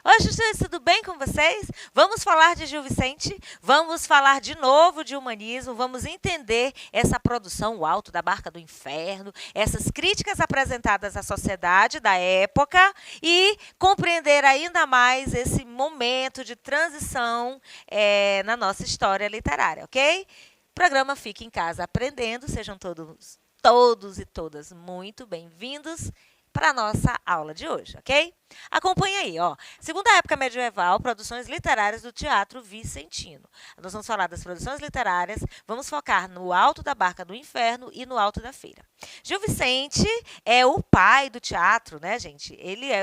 Oi, Chuchus, tudo bem com vocês? Vamos falar de Gil Vicente, vamos falar de novo de humanismo, vamos entender essa produção, o Alto da Barca do Inferno, essas críticas apresentadas à sociedade da época e compreender ainda mais esse momento de transição na nossa história literária, ok? Programa Fique em Casa Aprendendo, sejam todos e todas muito bem-vindos para a nossa aula de hoje, ok? Acompanha aí, ó. Segunda época medieval, produções literárias do teatro vicentino. Nós vamos falar das produções literárias, vamos focar no Alto da Barca do Inferno e no Alto da Feira. Gil Vicente é o pai do teatro, né, gente?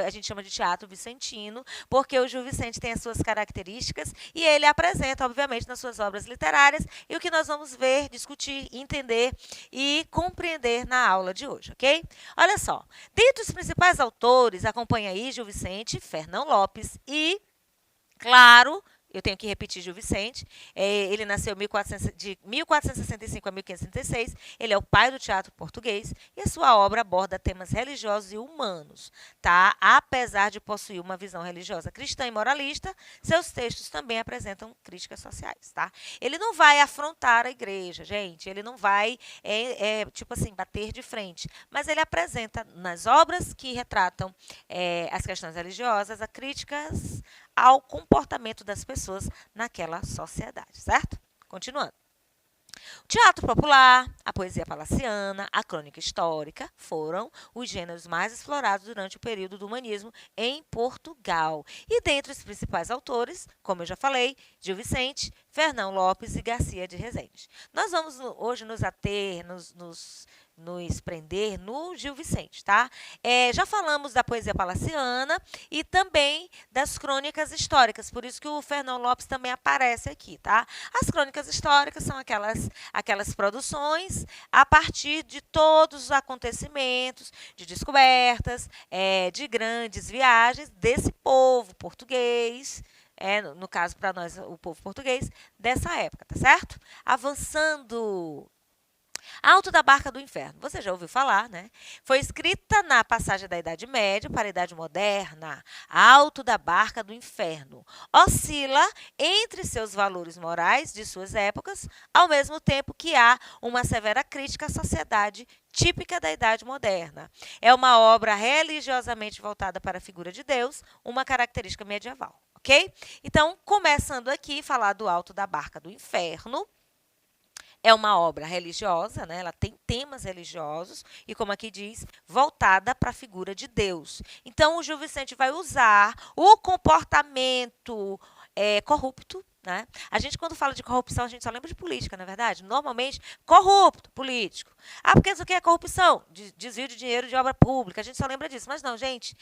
A gente chama de teatro vicentino, porque o Gil Vicente tem as suas características e ele apresenta, obviamente, nas suas obras literárias e o que nós vamos ver, discutir, entender e compreender na aula de hoje, ok? Olha só, dentre os principais autores, acompanha aí Gil Vicente, Fernão Lopes e, claro, eu tenho que repetir Gil Vicente, ele nasceu de 1465 a 1536, ele é o pai do teatro português e a sua obra aborda temas religiosos e humanos, tá? Apesar de possuir uma visão religiosa cristã e moralista, seus textos também apresentam críticas sociais, tá? Ele não vai afrontar a igreja, gente, ele não vai, tipo assim, bater de frente, mas ele apresenta nas obras que retratam as questões religiosas, as críticas ao comportamento das pessoas naquela sociedade, certo? Continuando. O teatro popular, a poesia palaciana, a crônica histórica foram os gêneros mais explorados durante o período do humanismo em Portugal. E dentre os principais autores, como eu já falei, Gil Vicente, Fernão Lopes e Garcia de Rezende. Nós vamos hoje nos ater, nos prender no Gil Vicente, tá? Já falamos da poesia palaciana e também das crônicas históricas, por isso que o Fernão Lopes também aparece aqui, tá? As crônicas históricas são aquelas produções a partir de todos os acontecimentos, de descobertas, de grandes viagens desse povo português, no caso para nós, o povo português, dessa época, tá certo? Avançando. Alto da Barca do Inferno, você já ouviu falar, né? Foi escrita na passagem da Idade Média para a Idade Moderna. Alto da Barca do Inferno oscila entre seus valores morais de suas épocas, ao mesmo tempo que há uma severa crítica à sociedade típica da Idade Moderna. É uma obra religiosamente voltada para a figura de Deus, uma característica medieval, ok? Então, começando aqui, falar do Alto da Barca do Inferno. É uma obra religiosa, né? Ela tem temas religiosos e, como aqui diz, voltada para a figura de Deus. Então, o Gil Vicente vai usar o comportamento corrupto, né? A gente, quando fala de corrupção, a gente só lembra de política, não é verdade? Normalmente, corrupto, político. Ah, porque isso aqui é corrupção? Desvio de dinheiro de obra pública. A gente só lembra disso. Mas não, gente,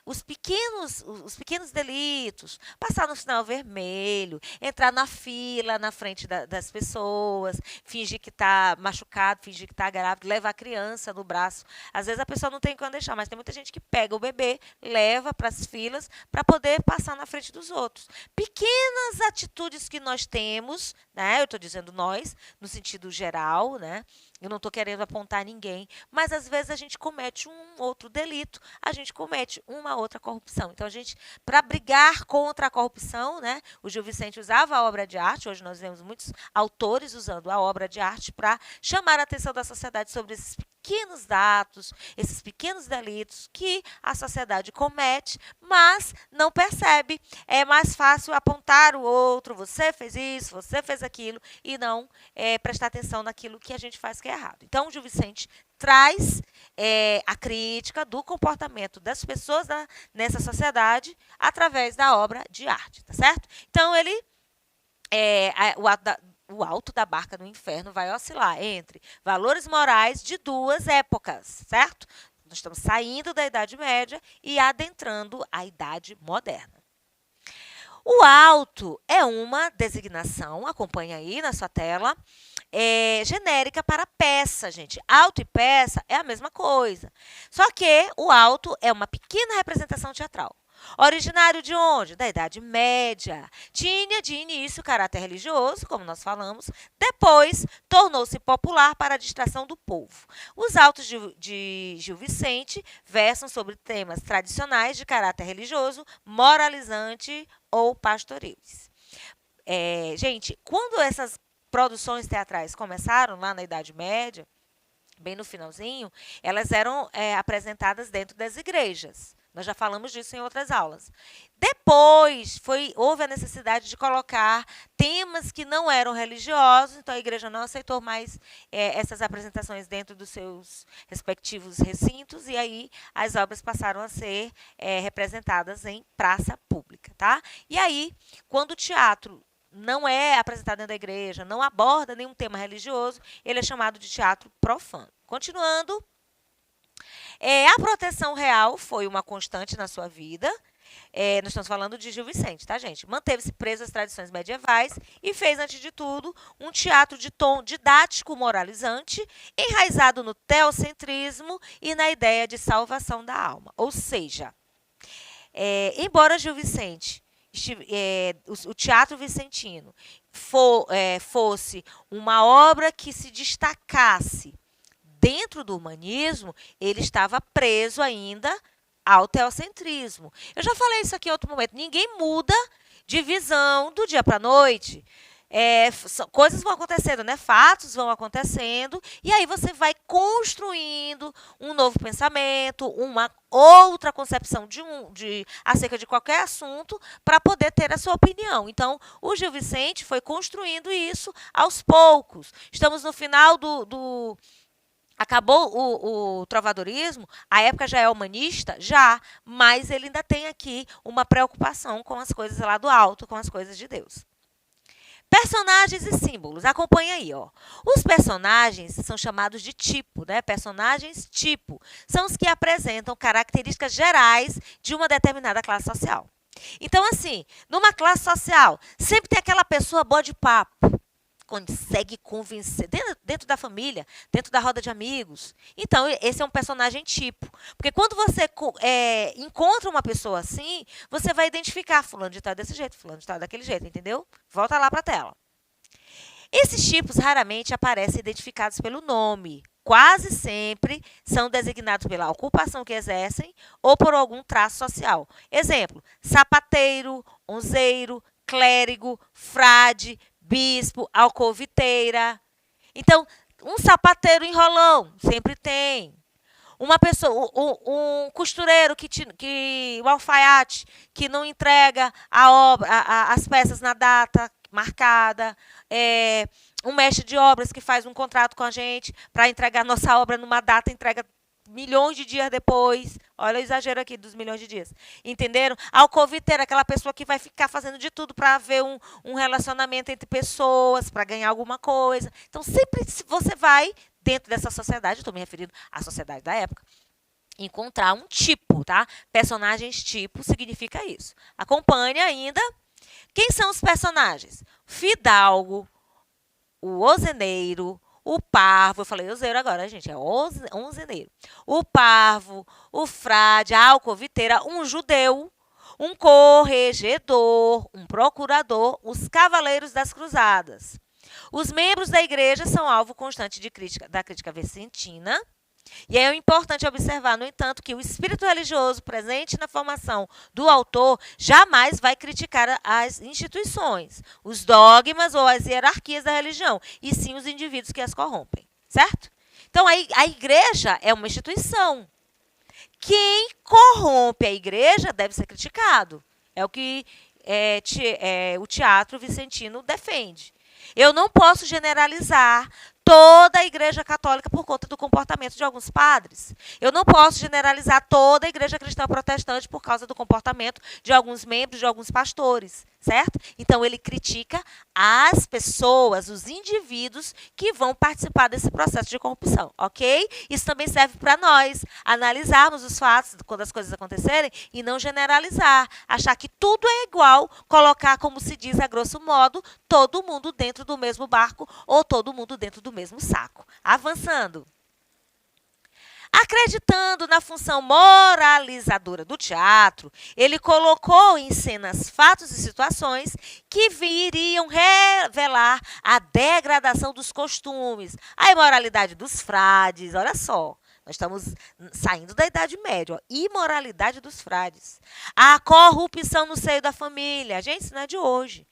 os pequenos delitos, passar no sinal vermelho, entrar na fila na frente das pessoas, fingir que está machucado, fingir que está grávido, levar a criança no braço. Às vezes a pessoa não tem quando deixar, mas tem muita gente que pega o bebê, leva para as filas para poder passar na frente dos outros. Pequenas atitudes que nós temos, né? Eu estou dizendo nós, no sentido geral, né? Eu não estou querendo apontar ninguém, mas às vezes a gente comete um outro delito, a gente comete uma outra corrupção. Então, para brigar contra a corrupção, né? O Gil Vicente usava a obra de arte, hoje nós vemos muitos autores usando a obra de arte para chamar a atenção da sociedade sobre esses pequenos atos, esses pequenos delitos que a sociedade comete, mas não percebe. É mais fácil apontar o outro, você fez isso, você fez aquilo, e não prestar atenção naquilo que a gente faz que é errado. Então, o Gil Vicente traz a crítica do comportamento das pessoas nessa sociedade através da obra de arte, tá certo? Então, o Alto da Barca do Inferno vai oscilar entre valores morais de duas épocas, certo? Nós estamos saindo da Idade Média e adentrando a Idade Moderna. O alto é uma designação, acompanha aí na sua tela, genérica para peça, gente. Alto e peça é a mesma coisa. Só que o alto é uma pequena representação teatral. Originário de onde? Da Idade Média. Tinha de início caráter religioso, como nós falamos, depois tornou-se popular para a distração do povo. Os autos de Gil Vicente versam sobre temas tradicionais de caráter religioso, moralizante ou pastoreis. Gente, quando essas produções teatrais começaram lá na Idade Média, bem no finalzinho, elas eram apresentadas dentro das igrejas. Nós já falamos disso em outras aulas. Depois, houve a necessidade de colocar temas que não eram religiosos, então a igreja não aceitou mais essas apresentações dentro dos seus respectivos recintos, e aí as obras passaram a ser representadas em praça pública. Tá? E aí, quando o teatro não é apresentado dentro da igreja, não aborda nenhum tema religioso, ele é chamado de teatro profano. Continuando, a proteção real foi uma constante na sua vida. Nós estamos falando de Gil Vicente, tá, gente? Manteve-se preso às tradições medievais e fez, antes de tudo, um teatro de tom didático moralizante, enraizado no teocentrismo e na ideia de salvação da alma. Ou seja, embora Gil Vicente, o teatro vicentino, fosse uma obra que se destacasse dentro do humanismo, ele estava preso ainda ao teocentrismo. Eu já falei isso aqui em outro momento. Ninguém muda de visão do dia para a noite. Coisas vão acontecendo, né? Fatos vão acontecendo, e aí você vai construindo um novo pensamento, uma outra concepção acerca de qualquer assunto, para poder ter a sua opinião. Então, o Gil Vicente foi construindo isso aos poucos. Estamos no final Acabou o trovadorismo, a época já é humanista? Já, mas ele ainda tem aqui uma preocupação com as coisas lá do alto, com as coisas de Deus. Personagens e símbolos. Acompanha aí, ó. Os personagens são chamados de tipo, né? Personagens tipo. São os que apresentam características gerais de uma determinada classe social. Então, assim, numa classe social, sempre tem aquela pessoa boa de papo, consegue convencer, dentro da família, dentro da roda de amigos. Então, esse é um personagem tipo. Porque quando você encontra uma pessoa assim, você vai identificar fulano de tal desse jeito, fulano de tal daquele jeito, entendeu? Volta lá para a tela. Esses tipos raramente aparecem identificados pelo nome. Quase sempre são designados pela ocupação que exercem ou por algum traço social. Exemplo, sapateiro, onzeiro, clérigo, frade, bispo, alcoviteira. Então, um sapateiro enrolão, sempre tem. Uma pessoa, um costureiro o alfaiate, que não entrega a obra, as peças na data marcada. Um mestre de obras que faz um contrato com a gente para entregar nossa obra numa data, entrega milhões de dias depois. Olha o exagero aqui dos milhões de dias. Entenderam? A alcoviteira, aquela pessoa que vai ficar fazendo de tudo para ver um relacionamento entre pessoas, para ganhar alguma coisa. Então, sempre você vai, dentro dessa sociedade, estou me referindo à sociedade da época, encontrar um tipo, tá? Personagens tipo significa isso. Acompanhe ainda. Quem são os personagens? Fidalgo, o ozeneiro, o parvo, eu falei ozeiro agora, gente, é onzeneiro. O parvo, o frade, a alcoviteira, um judeu, um corregedor, um procurador, os cavaleiros das cruzadas. Os membros da igreja são alvo constante da crítica vicentina. E é importante observar, no entanto, que o espírito religioso presente na formação do autor jamais vai criticar as instituições, os dogmas ou as hierarquias da religião, e sim os indivíduos que as corrompem, certo? Então, a igreja é uma instituição. Quem corrompe a igreja deve ser criticado. É o que o teatro vicentino defende. Eu não posso generalizar toda a igreja católica por conta do comportamento de alguns padres. Eu não posso generalizar toda a igreja cristã protestante por causa do comportamento de alguns membros, de alguns pastores, certo? Então, ele critica as pessoas, os indivíduos que vão participar desse processo de corrupção, ok? Isso também serve para nós analisarmos os fatos quando as coisas acontecerem e não generalizar, achar que tudo é igual, colocar, como se diz a grosso modo, todo mundo dentro do mesmo barco ou todo mundo dentro do mesmo saco. Avançando. Acreditando na função moralizadora do teatro, ele colocou em cenas fatos e situações que viriam revelar a degradação dos costumes, a imoralidade dos frades, olha só. Nós estamos saindo da Idade Média, ó, imoralidade dos frades. A corrupção no seio da família. Gente, isso não é de hoje.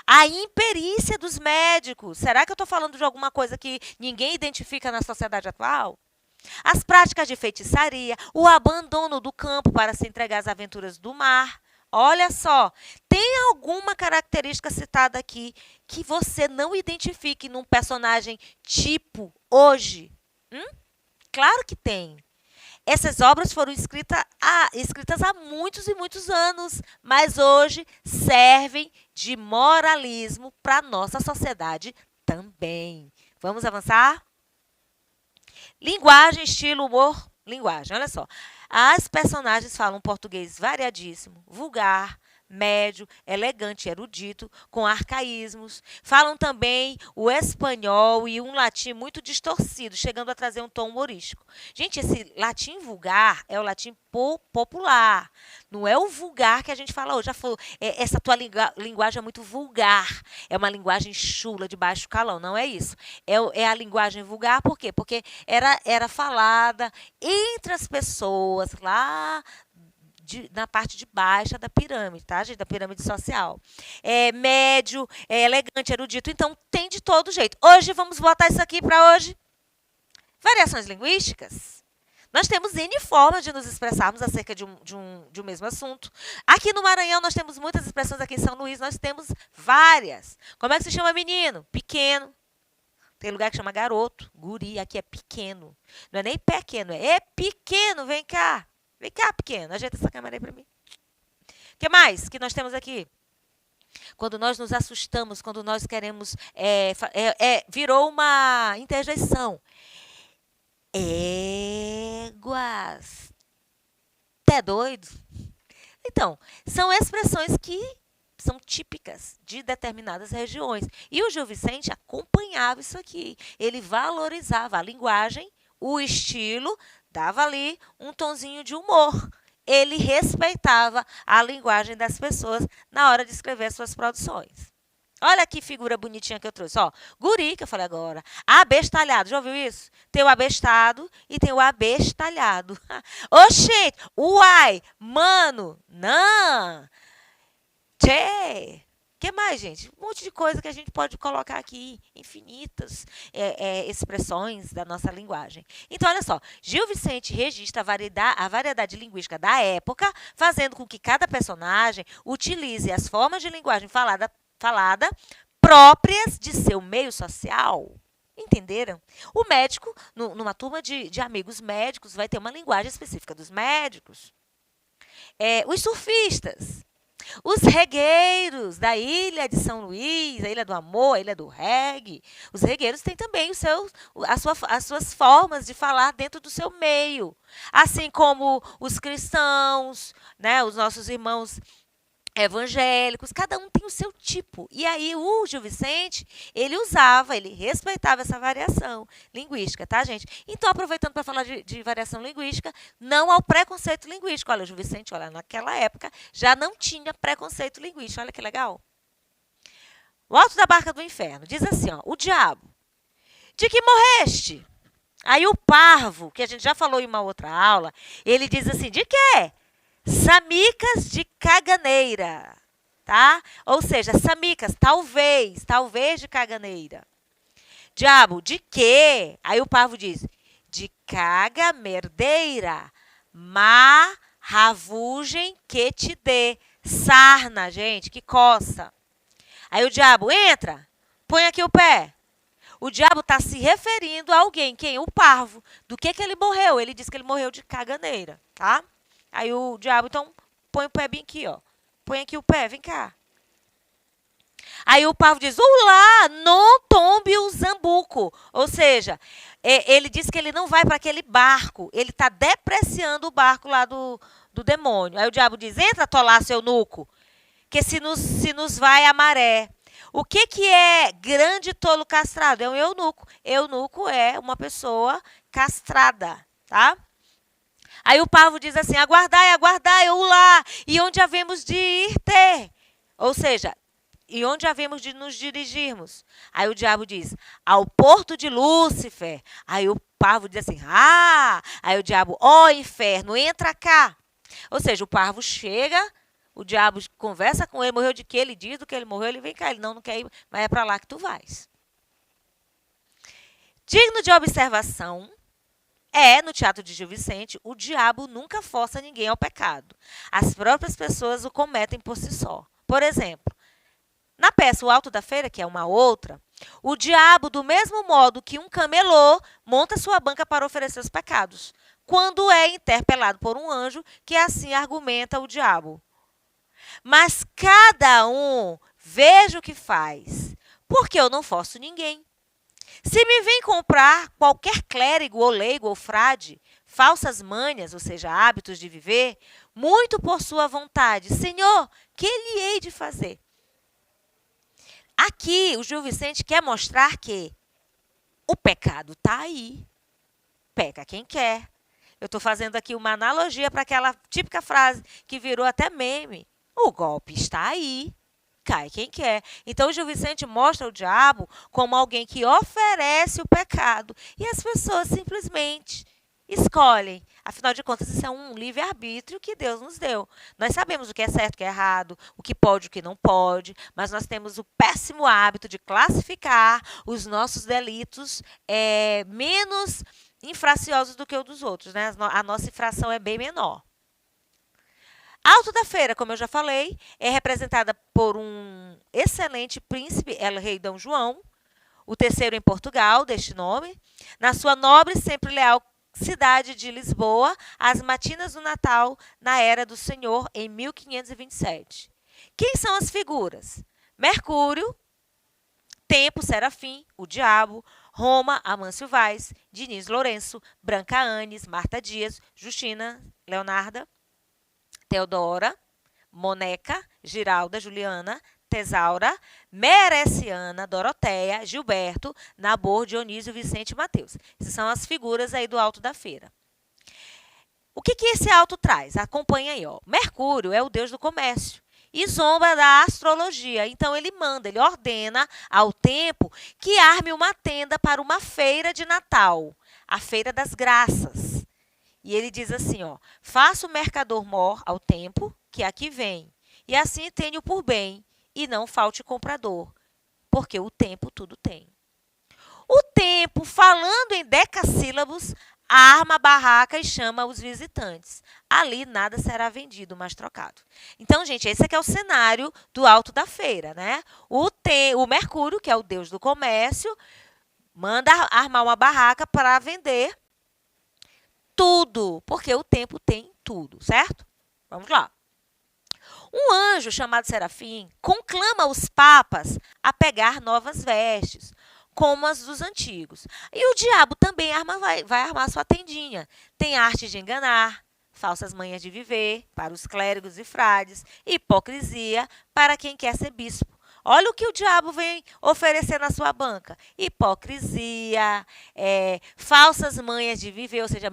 A imperícia dos médicos. Será que eu estou falando de alguma coisa que ninguém identifica na sociedade atual? As práticas de feitiçaria, o abandono do campo para se entregar às aventuras do mar. Olha só, tem alguma característica citada aqui que você não identifique num personagem tipo hoje? Claro que tem. Essas obras foram escritas há muitos e muitos anos, mas hoje servem de moralismo para a nossa sociedade também. Vamos avançar? Linguagem, estilo, humor, linguagem. Olha só. As personagens falam português variadíssimo, vulgar, médio, elegante, erudito, com arcaísmos. Falam também o espanhol e um latim muito distorcido, chegando a trazer um tom humorístico. Gente, esse latim vulgar é o latim popular. Não é o vulgar que a gente fala hoje. Já falou, essa tua linguagem é muito vulgar. É uma linguagem chula, de baixo calão. Não é isso. É a linguagem vulgar, por quê? Porque era falada entre as pessoas lá na parte de baixa da pirâmide, tá, gente? Da pirâmide social. É médio, é elegante, erudito. Então, tem de todo jeito. Hoje, vamos botar isso aqui para hoje. Variações linguísticas. Nós temos N formas de nos expressarmos acerca de um mesmo assunto. Aqui no Maranhão, nós temos muitas expressões. Aqui em São Luís, nós temos várias. Como é que se chama menino? Pequeno. Tem lugar que chama garoto, guri. Aqui é pequeno. Não é nem pequeno, é pequeno. Vem cá. Vem cá, pequeno. Ajeita essa câmera aí para mim. O que mais que nós temos aqui? Quando nós nos assustamos, quando nós queremos... virou uma interjeição. Éguas. Tá doido? Então, são expressões que são típicas de determinadas regiões. E o Gil Vicente acompanhava isso aqui. Ele valorizava a linguagem, o estilo, dava ali um tonzinho de humor. Ele respeitava a linguagem das pessoas na hora de escrever as suas produções. Olha que figura bonitinha que eu trouxe. Ó, guri, que eu falei agora. Abestalhado, já ouviu isso? Tem o abestado e tem o abestalhado. Oxente, uai, mano, não. Tchê. O que mais, gente? Um monte de coisa que a gente pode colocar aqui, infinitas expressões da nossa linguagem. Então, olha só, Gil Vicente registra a variedade linguística da época, fazendo com que cada personagem utilize as formas de linguagem falada próprias de seu meio social. Entenderam? O médico, numa turma de amigos médicos, vai ter uma linguagem específica dos médicos. Os surfistas. Os regueiros da Ilha de São Luís, a Ilha do Amor, a Ilha do Reggae. Os regueiros têm também as suas formas de falar dentro do seu meio. Assim como os cristãos, né, os nossos irmãos evangélicos, cada um tem o seu tipo. E aí o Gil Vicente, ele respeitava essa variação linguística, tá, gente? Então, aproveitando para falar de variação linguística, não ao preconceito linguístico. Olha, o Gil Vicente, olha, naquela época já não tinha preconceito linguístico. Olha que legal. O Alto da Barca do Inferno diz assim, ó, o diabo, de que morreste? Aí o parvo, que a gente já falou em uma outra aula, ele diz assim, de quê? Samicas de caganeira, tá? Ou seja, samicas, talvez de caganeira. Diabo, de quê? Aí o parvo diz, de caga merdeira, má ravugem que te dê. Sarna, gente, que coça. Aí o diabo, entra, põe aqui o pé. O diabo está se referindo a alguém, quem? O parvo. Do que ele morreu? Ele diz que ele morreu de caganeira, tá? Aí o diabo, então, põe o pé bem aqui, ó. Põe aqui o pé, vem cá. Aí o parvo diz, ulá, não tombe o zambuco. Ou seja, ele diz que ele não vai para aquele barco. Ele está depreciando o barco lá do demônio. Aí o diabo diz, entra, atolar seu nuco, que se nos vai a maré. O que é grande tolo castrado? É um eunuco. Eunuco é uma pessoa castrada, tá? Aí o pavo diz assim: aguardai, aguardai, ou lá, e onde havemos de ir ter? Ou seja, e onde havemos de nos dirigirmos? Aí o diabo diz: ao porto de Lúcifer. Aí o pavo diz assim: ah! Aí o diabo: ó inferno, entra cá. Ou seja, o pavo chega, o diabo conversa com ele, morreu de quê? Ele diz do que ele morreu, ele vem cá. Ele não quer ir, mas é para lá que tu vais. Digno de observação no Teatro de Gil Vicente, o diabo nunca força ninguém ao pecado. As próprias pessoas o cometem por si só. Por exemplo, na peça O Alto da Feira, que é uma outra, o diabo, do mesmo modo que um camelô, monta sua banca para oferecer os pecados, quando é interpelado por um anjo, que assim argumenta o diabo. Mas cada um veja o que faz, porque eu não forço ninguém. Se me vem comprar qualquer clérigo ou leigo ou frade, falsas manhas, ou seja, hábitos de viver, muito por sua vontade, Senhor, que lhe hei de fazer? Aqui, o Gil Vicente quer mostrar que o pecado está aí. Peca quem quer. Eu estou fazendo aqui uma analogia para aquela típica frase que virou até meme. O golpe está aí. Cai quem quer. Então, o Gil Vicente mostra o diabo como alguém que oferece o pecado. E as pessoas simplesmente escolhem. Afinal de contas, isso é um livre-arbítrio que Deus nos deu. Nós sabemos o que é certo, o que é errado, o que pode, o que não pode, mas nós temos o péssimo hábito de classificar os nossos delitos menos infraciosos do que o dos outros, né? A nossa infração é bem menor. Alto da Feira, como eu já falei, é representada por um excelente príncipe, El Rei Dom João, o terceiro em Portugal, deste nome, na sua nobre e sempre leal cidade de Lisboa, às matinas do Natal, na Era do Senhor, em 1527. Quem são as figuras? Mercúrio, Tempo, Serafim, o Diabo, Roma, Amâncio Vaz, Diniz Lourenço, Branca Anes, Marta Dias, Justina, Leonarda, Teodora, Moneca, Giralda, Juliana, Tesaura, Mereciana, Doroteia, Gilberto, Nabor, Dionísio, Vicente e Mateus. Essas são as figuras aí do Alto da Feira. O que esse alto traz? Acompanha aí, ó. Mercúrio é o deus do comércio e zomba da astrologia. Então, ele manda, ele ordena ao tempo que arme uma tenda para uma feira de Natal, a Feira das Graças. E ele diz assim, ó, faça o mercador mor ao tempo, que aqui vem, e assim tenho por bem, e não falte comprador, porque o tempo tudo tem. O tempo, falando em decassílabos, arma a barraca e chama os visitantes. Ali nada será vendido, mas trocado. Então, gente, esse aqui é o cenário do Alto da Feira, né? O Mercúrio, que é o deus do comércio, manda armar uma barraca para vender tudo, porque o tempo tem tudo, certo? Vamos lá. Um anjo chamado Serafim conclama os papas a pegar novas vestes, como as dos antigos. E o diabo também vai armar sua tendinha. Tem arte de enganar, falsas manhas de viver para os clérigos e frades, hipocrisia para quem quer ser bispo. Olha o que o diabo vem oferecer na sua banca. Hipocrisia, falsas manhas de viver, ou seja,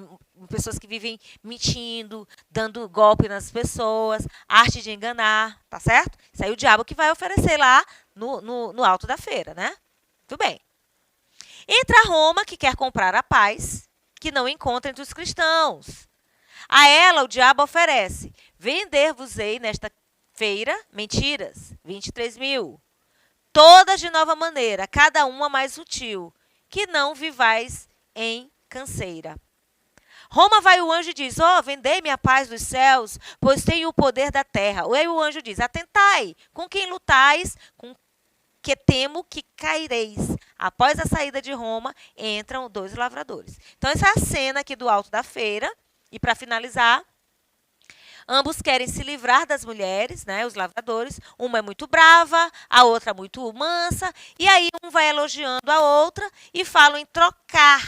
pessoas que vivem mentindo, dando golpe nas pessoas, arte de enganar, tá certo? Isso aí é o diabo que vai oferecer lá no Alto da Feira, né? Muito bem. Entra Roma, que quer comprar a paz, que não encontra entre os cristãos. A ela o diabo oferece, vender-vos-ei nesta feira mentiras, 23.000. Todas de nova maneira, cada uma mais sutil, que não vivais em canseira. Roma vai o anjo e diz, vendei-me a paz dos céus, pois tenho o poder da terra. Aí o anjo diz, atentai, com quem lutais, com que temo que caireis. Após a saída de Roma, entram 2 lavradores. Então, essa é a cena aqui do Alto da Feira. E, para finalizar, ambos querem se livrar das mulheres, né, os lavradores. Uma é muito brava, a outra muito mansa. E aí, um vai elogiando a outra e falam em trocar,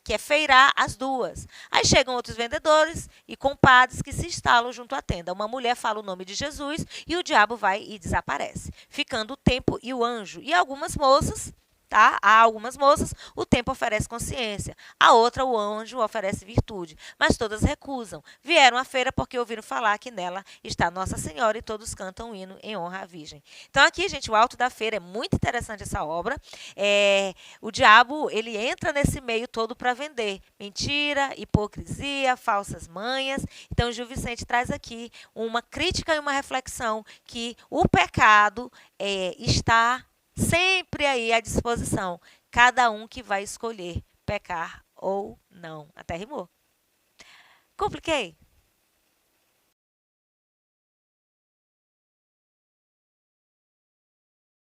que é feirar as duas. Aí chegam outros vendedores e compadres que se instalam junto à tenda. Uma mulher fala o nome de Jesus e o diabo vai e desaparece, ficando o tempo e o anjo. E algumas moças tá? A algumas moças o tempo oferece consciência, a outra o anjo oferece virtude, mas todas recusam. Vieram à feira porque ouviram falar que nela está Nossa Senhora e todos cantam um hino em honra à Virgem. Então aqui, gente, o Alto da Feira é muito interessante essa obra. O diabo, ele entra nesse meio todo para vender mentira, hipocrisia, falsas manhas. Então Gil Vicente traz aqui uma crítica e uma reflexão que o pecado está sempre aí à disposição. Cada um que vai escolher pecar ou não. Até rimou. Compliquei?